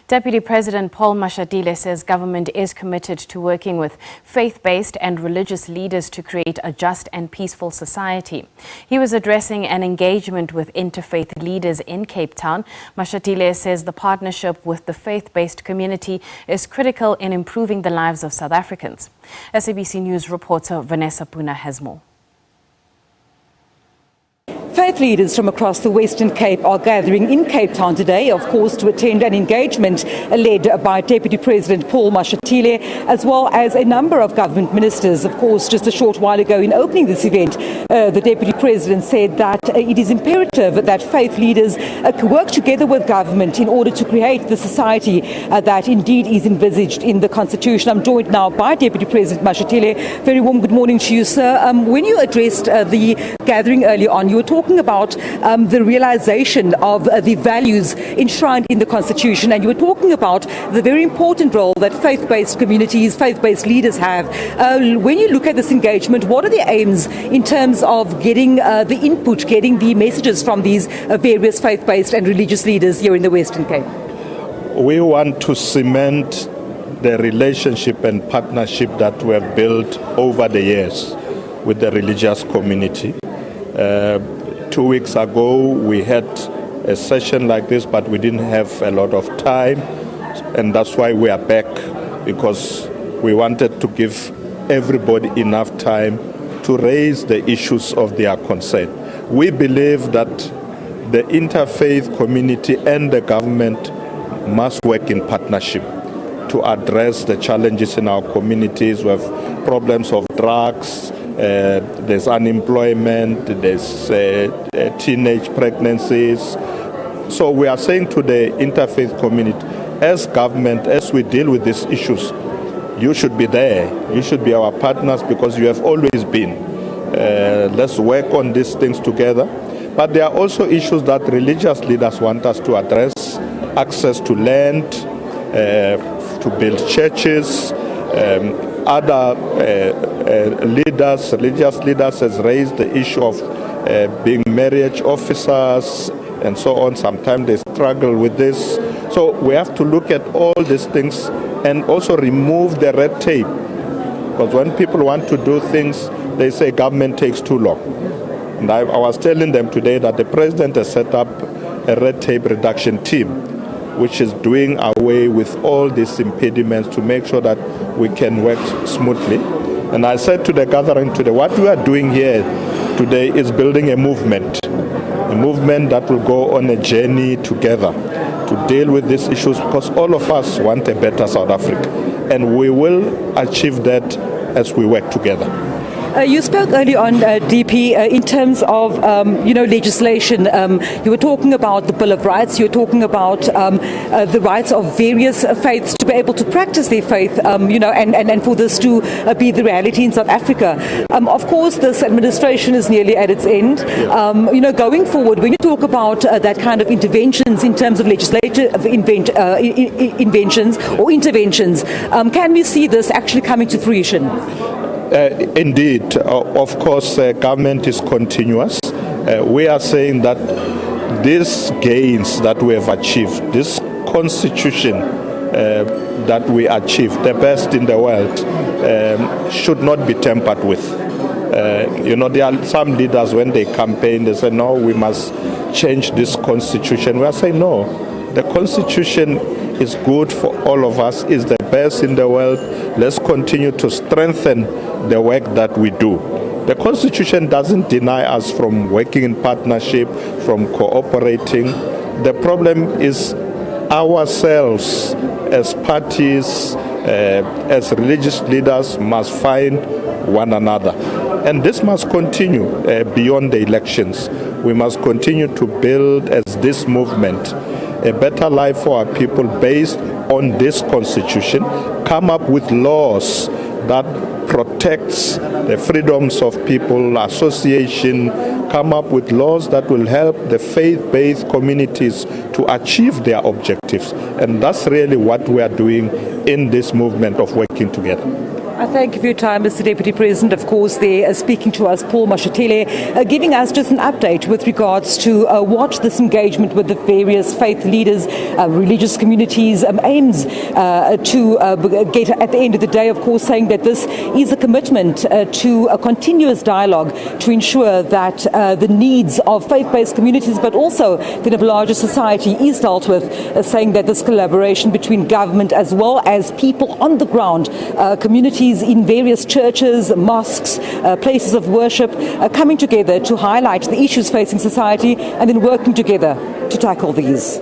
Deputy President Paul Mashatile says government is committed to working with faith-based and religious leaders to create a just and peaceful society. He was addressing an engagement with interfaith leaders in Cape Town. Mashatile says the partnership with the faith-based community is critical in improving the lives of South Africans. SABC News reporter Vanessa Poonah has more. Faith leaders from across the Western Cape are gathering in Cape Town today, of course, to attend an engagement led by Deputy President Paul Mashatile, as well as a number of government ministers. Of course, just a short while ago in opening this event, the Deputy President said that it is imperative that faith leaders work together with government in order to create the society that indeed is envisaged in the Constitution. I'm joined now by Deputy President Mashatile. Very warm good morning to you, sir. When you addressed the gathering earlier on, you were talking about the realization of the values enshrined in the Constitution, and you were talking about the very important role that faith-based communities, faith-based leaders have. When you look at this engagement, what are the aims in terms of getting the input, getting the messages from these various faith-based and religious leaders here in the Western Cape? We want to cement the relationship and partnership that we have built over the years with the religious community. 2 weeks ago, we had a session like this, but we didn't have a lot of time, and that's why we are back, because we wanted to give everybody enough time to raise the issues of their concern. We believe that the interfaith community and the government must work in partnership to address the challenges in our communities. We have problems of drugs, there's unemployment, there's teenage pregnancies. So we are saying to the interfaith community, as government, as we deal with these issues, you should be there. You should be our partners, because you have always been. Let's work on these things together. But there are also issues that religious leaders want us to address: access to land, to build churches. Other religious leaders has raised the issue of being marriage officers and so on. Sometimes they struggle with this. So we have to look at all these things and also remove the red tape. Because when people want to do things, they say government takes too long. And I was telling them today that the president has set up a red tape reduction team, which is doing away with all these impediments to make sure that we can work smoothly. And I said to the gathering today, what we are doing here today is building a movement that will go on a journey together to deal with these issues, because all of us want a better South Africa, and we will achieve that as we work together. You spoke earlier on, DP, in terms of, legislation. You were talking about the Bill of Rights. You were talking about the rights of various faiths to be able to practice their faith, and for this to be the reality in South Africa. Of course, this administration is nearly at its end. Going forward, when you talk about that kind of interventions in terms of legislative inventions or interventions, can we see this actually coming to fruition? Indeed, of course, government is continuous. We are saying that these gains that we have achieved, this constitution that we achieved, the best in the world, should not be tampered with. There are some leaders, when they campaign, they say, no, we must change this constitution. We are saying, no, the constitution is good for all of us, is the best in the world. Let's continue to strengthen the work that we do. The Constitution doesn't deny us from working in partnership, from cooperating. The problem is ourselves as parties, as religious leaders, must find one another. And this must continue beyond the elections. We must continue to build, as this movement, a better life for our people based on this constitution, come up with laws that protects the freedoms of people, association, come up with laws that will help the faith-based communities to achieve their objectives. And that's really what we are doing in this movement of working together. I thank you for your time, Mr. Deputy President. Of course, they're speaking to us, Paul Mashatile, giving us just an update with regards to what this engagement with the various faith leaders, religious communities aims to get at the end of the day, of course, saying that this is a commitment to a continuous dialogue to ensure that the needs of faith-based communities, but also that of larger society is dealt with, saying that this collaboration between government as well as people on the ground, communities in various churches, mosques, places of worship, coming together to highlight the issues facing society and then working together to tackle these.